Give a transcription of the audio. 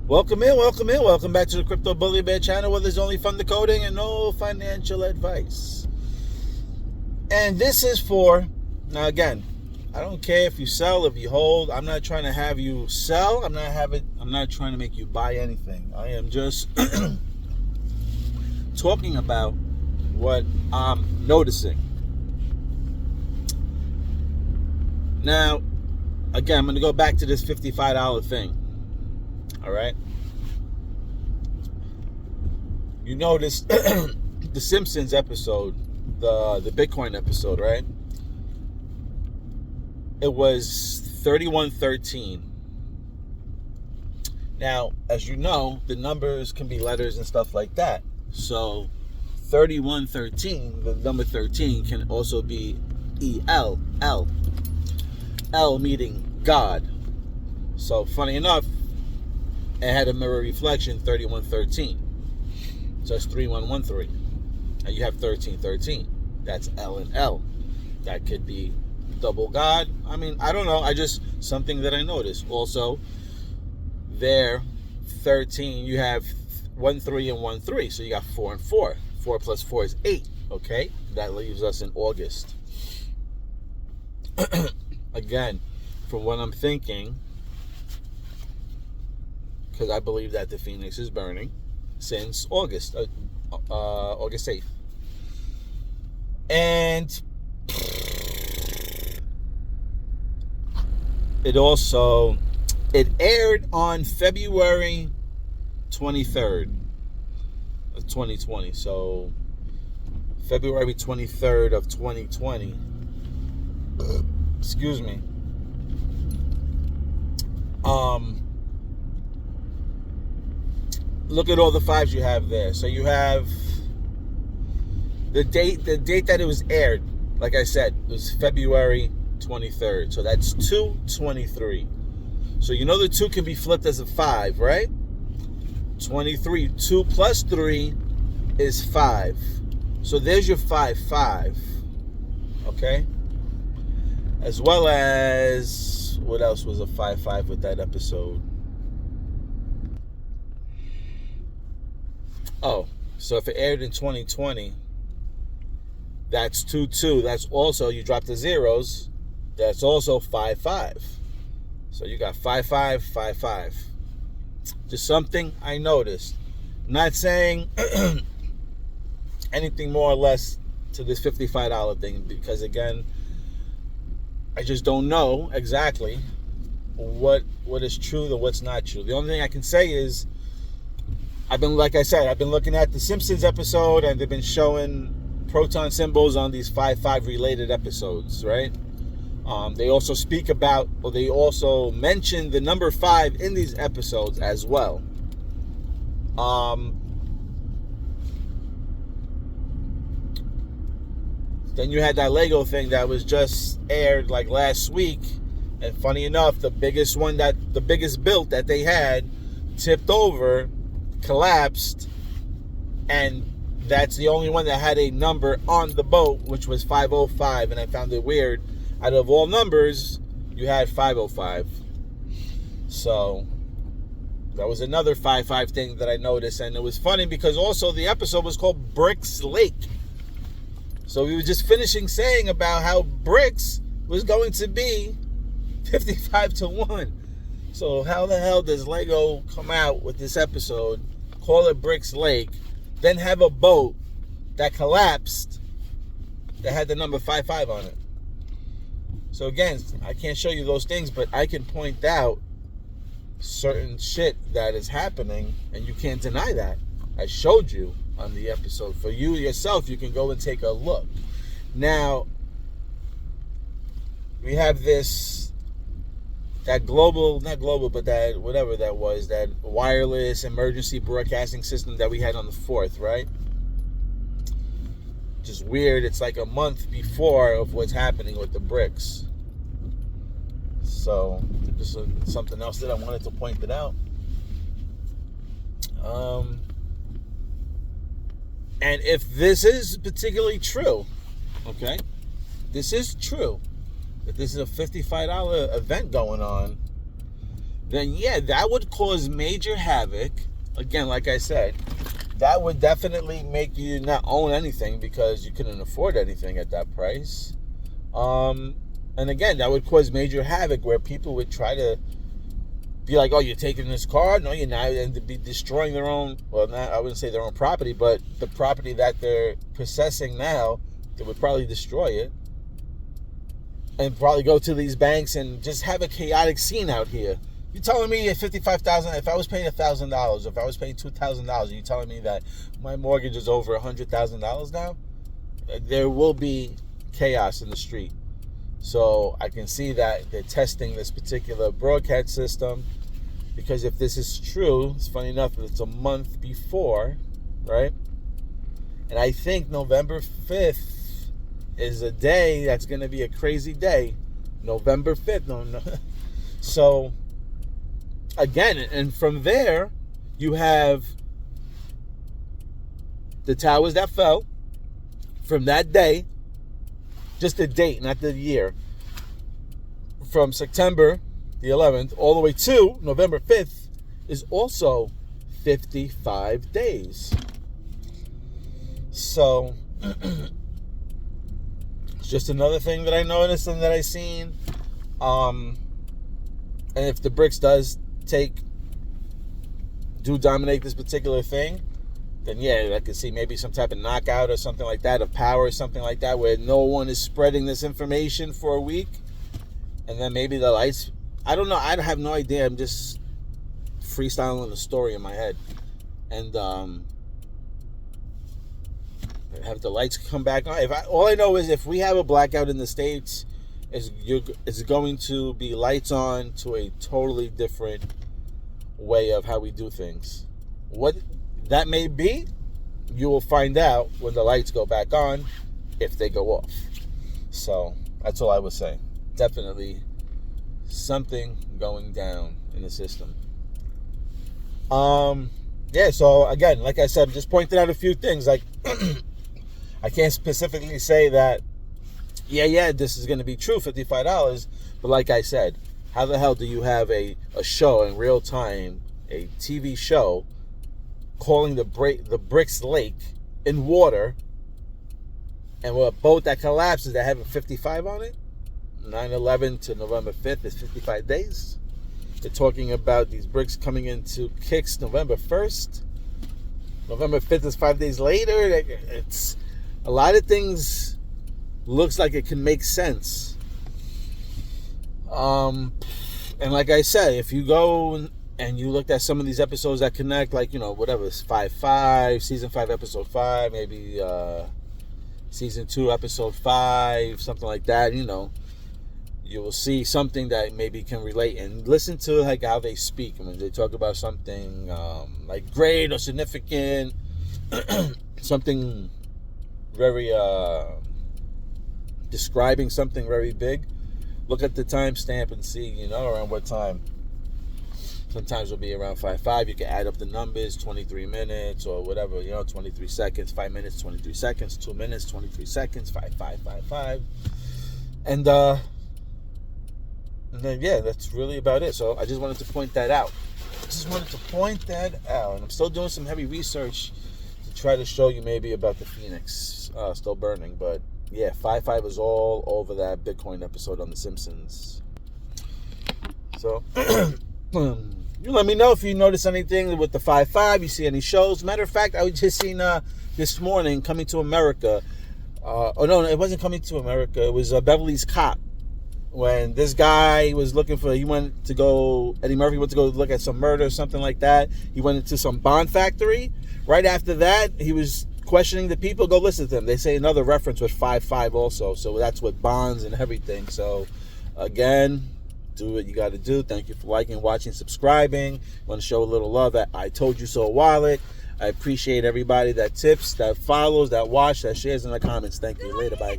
Welcome in. Welcome back to the Crypto Bully Bear channel, where there's only fun decoding and no financial advice. And this is for, now again, I don't care if you sell, if you hold. I'm not trying to have you sell. I'm not trying to make you buy anything. I am just talking about what I'm noticing. Now, again, I'm going to go back to this $55 thing. All right. You noticed the Simpsons episode, the Bitcoin episode, right? It was 3113. Now, as you know, the numbers can be letters and stuff like that. So 3113, the number 13 can also be EL, L meaning God. So funny enough, it had a mirror reflection, 3113. So it's 3113. And you have 1313. That's L and L. That could be double God. I mean, I don't know. Something that I noticed. Also, there, 13, you have 1 3 and 1 3. So you got 4 and 4. 4 plus 4 is 8. Okay? That leaves us in August. Again, from what I'm thinking, because I believe that the Phoenix is burning since August 8th. And it aired on February 23rd of 2020. So February 23rd of 2020. Excuse me. Look at all the fives you have there. So you have the date that it was aired. Like I said, it was February 23rd. So that's 2/23. So you know the 2 can be flipped as a 5, right? 23. 2 plus 3 is 5. So there's your 5/5. Okay? As well as, what else was a 5/5 with that episode? Oh, so if it aired in 2020, that's 2/2. That's also, you drop the zeros, that's also 5/5. So you got 5/5, 5/5. Just something I noticed. I'm not saying anything more or less to this $55 thing, because again, I just don't know exactly what is true and what's not true. The only thing I can say is, I've been looking at the Simpsons episode, and they've been showing proton symbols on these 5/5 related episodes, right? They also they also mention the number 5 in these episodes as well. Then you had that Lego thing that was just aired like last week, and funny enough, the biggest build that they had tipped over, collapsed, and that's the only one that had a number on the boat, which was 505. And I found it weird, out of all numbers, you had 505. So that was another 5/5 thing that I noticed. And it was funny because also the episode was called Bricks Lake. So we were just finishing saying about how Bricks was going to be 55-1. So how the hell does Lego come out with this episode, call it Bricks Lake, then have a boat that collapsed that had the number 55 on it? So again, I can't show you those things, but I can point out certain shit that is happening, and you can't deny that. I showed you on the episode. For you yourself, you can go and take a look. Now, we have that whatever that was, that wireless emergency broadcasting system that we had on the 4th, right? Just weird. It's like a month before of what's happening with the bricks. So, just something else that I wanted to point it out. And if this is particularly true, okay, this is true, if this is a $55 event going on, then yeah, that would cause major havoc. Again, like I said, that would definitely make you not own anything because you couldn't afford anything at that price. And again, that would cause major havoc where people would try to be like, oh, you're taking this car? No, you're not. And to be destroying their own, well, not, I wouldn't say their own property, but the property that they're possessing now, they would probably destroy it. And probably go to these banks and just have a chaotic scene out here. You telling me at $55,000, if I was paying $1,000, if I was paying $2,000, you telling me that my mortgage is over $100,000 now? There will be chaos in the street. So I can see that they're testing this particular broadcast system, because if this is true, it's funny enough, it's a month before, right? And I think November 5th is a day that's going to be a crazy day. November 5th. No. So, again, and from there, you have the towers that fell from that day, just the date, not the year, from September the 11th all the way to November 5th is also 55 days. So, it's just another thing that I noticed and that I seen. And if the BRICS do dominate this particular thing, then yeah, I could see maybe some type of knockout or something like that, of power or something like that, where no one is spreading this information for a week. And then maybe the lights, I don't know, I have no idea. I'm just freestyling the story in my head. And have the lights come back on. All I know is if we have a blackout in the States, it's going to be lights on to a totally different way of how we do things. What that may be, you will find out when the lights go back on, if they go off. So that's all I was saying. Definitely something going down in the system. Yeah, so again, like I said, just pointed out a few things. Like I can't specifically say that yeah, this is going to be true, $55. But like I said, how the hell do you have a show in real time, a TV show, calling the BRICS Lake in water, and with a boat that collapses that having 55 on it? 9/11 to November 5th is 55 days. They're talking about these BRICS coming into kicks November 1st. November 5th is 5 days later. It's a lot of things. Looks like it can make sense. And like I said, if you go and you looked at some of these episodes that connect, like, whatever, it's 5, season 5, episode 5, maybe season 2, episode 5, something like that, you will see something that maybe can relate, and listen to like how they speak. When they talk about something like great or significant, something very describing something very big, look at the timestamp and see, around what time. Sometimes it'll be around 5:05. You can add up the numbers, 23 minutes or whatever, 23 seconds, 5 minutes, 23 seconds, 2 minutes, 23 seconds, 5. And then, yeah, that's really about it. So I just wanted to point that out. And I'm still doing some heavy research to try to show you maybe about the Phoenix still burning. But yeah, 5 is all over that Bitcoin episode on The Simpsons. So you let me know if you notice anything with the 5, you see any shows. Matter of fact, I was just seen this morning Coming to America. No, it wasn't Coming to America. It was Beverly's Cop. When this guy was Eddie Murphy went to go look at some murder or something like that. He went into some Bond factory. Right after that, he was questioning the people. Go listen to them. They say another reference with 5 also. So that's with bonds and everything. So again, do what you got to do. Thank you for liking, watching, subscribing. Want to show a little love at I Told You So wallet. I appreciate everybody that tips, that follows, that watch, that shares in the comments. Thank you. Later. Bye.